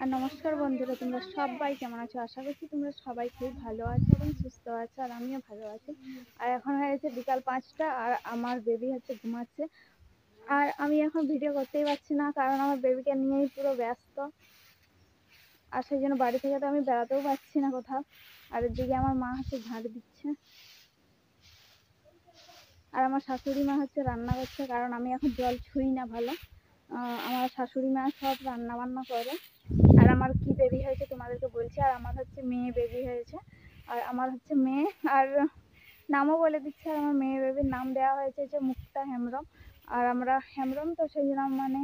আর নমস্কার বন্ধুরা, তোমরা সবাই কেমন আছো? আশা করছি তোমরা সবাই খুব ভালো আছো এবং সুস্থ আছো, আর আমিও ভালো আছি। আর এখন হয়েছে বিকাল 5টা, আর আমার বেবি ঘুমাচ্ছে। আর আমি এখন ভিডিও করতেই পারছি না, কারণ আমার বেবিকে নিয়েই পুরো ব্যস্ত। আর সেই জন্য বাড়ি থেকে তো আমি বেড়াতেও পারছি না কোথাও। আর এদিকে আমার মা ঝাঁট দিচ্ছে, আর আমার শাশুড়ি মা রান্না করছে, কারণ আমি এখন জল ছুঁই না ভালো। আমার শাশুড়ি মা সব রান্না বান্না করে। আর আমার কি বেবি হয়েছে তোমাদেরকে বলছি। আর আমার মেয়ে বেবি হয়েছে, আর আমার মেয়ে, আর নামও বলে দিচ্ছে। আর আমার মেয়ে বেবির নাম দেওয়া হয়েছে যে মুক্তা হেমব্রম। আর আমরা হেমব্রম, তো সেই জন্য মানে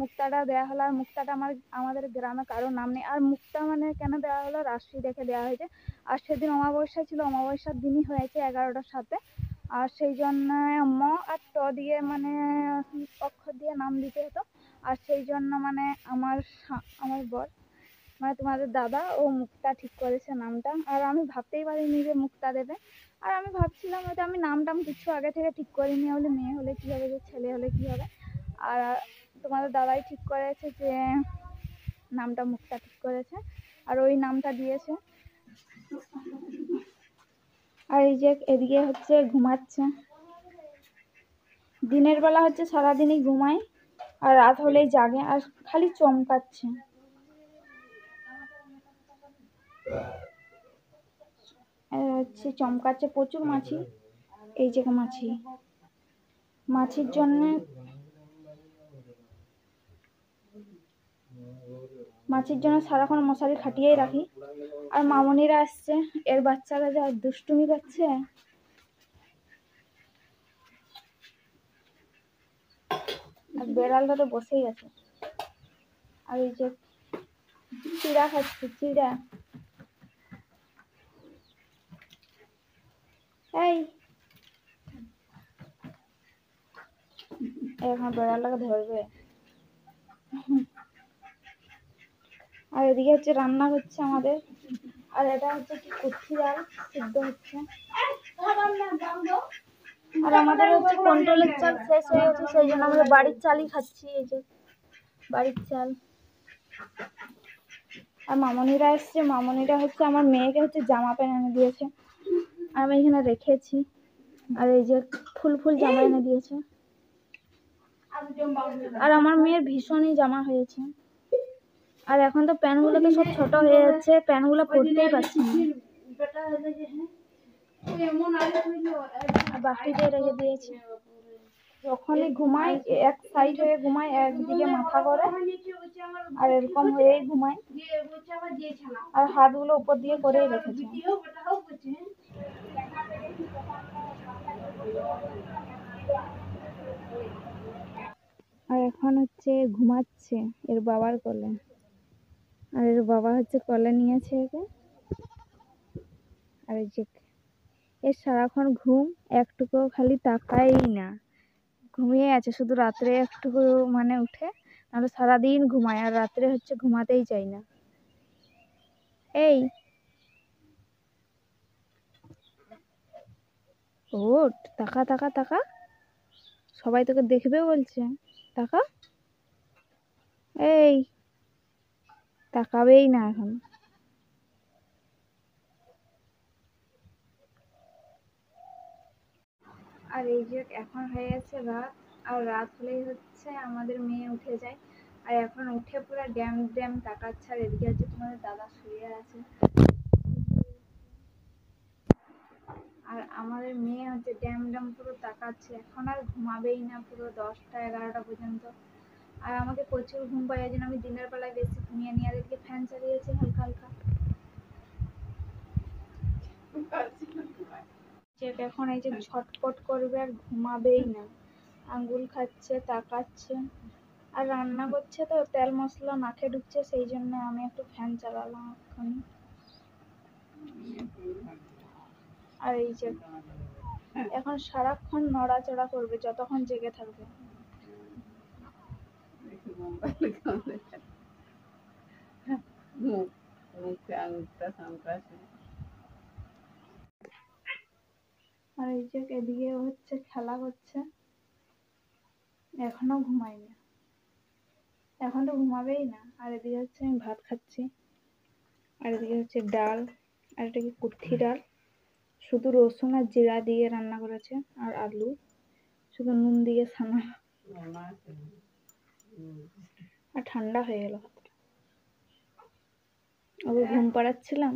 মুক্তাটা দেওয়া হলো। আর মুক্তাটা আমাদের গ্রামে কারো নাম নেই। আর মুক্তা মানে কেন দেওয়া হলো, রাশি দেখে দেওয়া হয়েছে। আর সেদিন অমাবস্যা ছিল, অমাবস্যার দিনই হয়েছে 11টার সাথে। আর সেই জন্য ম আর ট দিয়ে মানে অক্ষর দিয়ে নাম দিতে হতো। আর সেই জন্য মানে আমার বর মানে তোমাদের দাদা ও মুক্তা ঠিক করেছে নামটা। আর আমি ভাবতেই পারিনি যে মুক্তা দেবে। আর আমি ভাবছিলাম হয়তো, আমি নাম টাম কিছু আগে থেকে ঠিক করিনি, হলে মেয়ে হলে কী হবে, যে ছেলে হলে কী হবে। আর তোমাদের দাদাই ঠিক করেছে যে নামটা মুক্তা ঠিক করেছে, আর ওই নামটা দিয়েছে। আর এই যে এদিকে ঘুমাচ্ছে। দিনের বেলা সারাদিনই ঘুমায়, আর রাত হলেই জাগে, আর খালি চমকাচ্ছে। চমকাচ্ছে প্রচুর মাছি। এই যে মাছির জন্য সারাক্ষণ মশারি খাটিয়েই রাখি। আর মামনিরা আসছে, এর বাচ্চারা যা দুষ্টুমি করছে। আর বেড়ালটা তো বসেই আছে। আর এই যে চিড়া খাচ্ছে, চিড়া। এই এখন বেড়ালটাকে ধরবে। আর এদিকে রান্না হচ্ছে আমাদের। আর এটা কি কুচ্ছি ডাল সিদ্ধ হচ্ছে। আর আমাদের কন্ট্রোলের চাল শেষ হয়ে গেছে, সেই জন্য আমাদের বাড়ির চালই খাচ্ছি। এই যে বাড়ির চাল। আর মামনিরা এসছে, মামনিরা আমার মেয়েকে জামা প্যান্ট এনে দিয়েছে, আমি এখানে রেখেছি। আর এই যে ফুল জামা এনে দিয়েছে। আর আমার মেয়ের ভীষণই জামা হয়েছে। আর এখন তো প্যান্টগুলো তো সব ছোট হয়ে যাচ্ছে, প্যান্টগুলো পরতেই পারছি না। বাকি দিয়ে রেখে দিয়েছি। যখনই ঘুমাই এক সাইড হয়ে ঘুমাই, একদিকে মাথা করে, আর এরকম হয়েই ঘুমাই। আর হাতগুলো উপর দিয়ে করেই রেখেছি। আর এখন ঘুমাচ্ছে এর বাবার কোলে। আর এর বাবা কোলে নিয়েছে একে। আর এই যে এর সারাক্ষণ ঘুম, একটুকু খালি তাকাই না, ঘুমিয়ে আছে। শুধু রাত্রে একটুকু মানে উঠে, নাহলে সারাদিন ঘুমায়। আর রাত্রে ঘুমাতেই চাই না। এই ওঠ, তাকা তাকা তাকা, সবাই তোকে দেখবে বলছে, তাকা। এই তাকাবেই না এখন। আর এই যে এখন হয়ে গেছে রাত। আর রাত হলেই আমাদের মেয়ে উঠে যায়। আর এখন উঠে পুরো ড্যাম ড্যাম তাকাচ্ছে। আর এদিকে তোমাদের দাদা শুয়ে আছে। আর আমাদের মেয়ে ড্যাম ড্যাম পুরো তাকাচ্ছে। এখন আর ঘুমাবেই না পুরো 10টা 11টা পর্যন্ত। আর আমাকে প্রচুর ঘুম পায়, এই জন্য আমি দিনের বেলায় বেশি ঘুমিয়ে নিই। আর এদিকে ফ্যান চালিয়েছি হালকা হালকা। এখন এই যে ছটপট করবে আর ঘুমাবেই না, আঙ্গুল খাচ্ছে, তাকাচ্ছে। আর রান্না করছে তো তেল মশলা নাকে ঢুকছে, সেই জন্য আমি একটু ফ্যান চালালাম এখন। আর এই যে এখন সারাক্ষণ নড়াচড়া করবে যতক্ষণ জেগে থাকবে। আর এই যে এদিকে খেলা করছে, এখনো ঘুমায়নি। এখন তো ঘুমাবেই না। আর এদিকে হচ্ছে আমি ভাত খাচ্ছি, আর এদিকে হচ্ছে ডাল, আর এটা কি কুর্থি ডাল, শুধু রসুন আর জিরা দিয়ে রান্না করেছে, আর আলু, শুধু নুন দিয়ে ছানা, আর ঠান্ডা হয়ে গেল। ওকে ঘুম পাড়াচ্ছিলাম।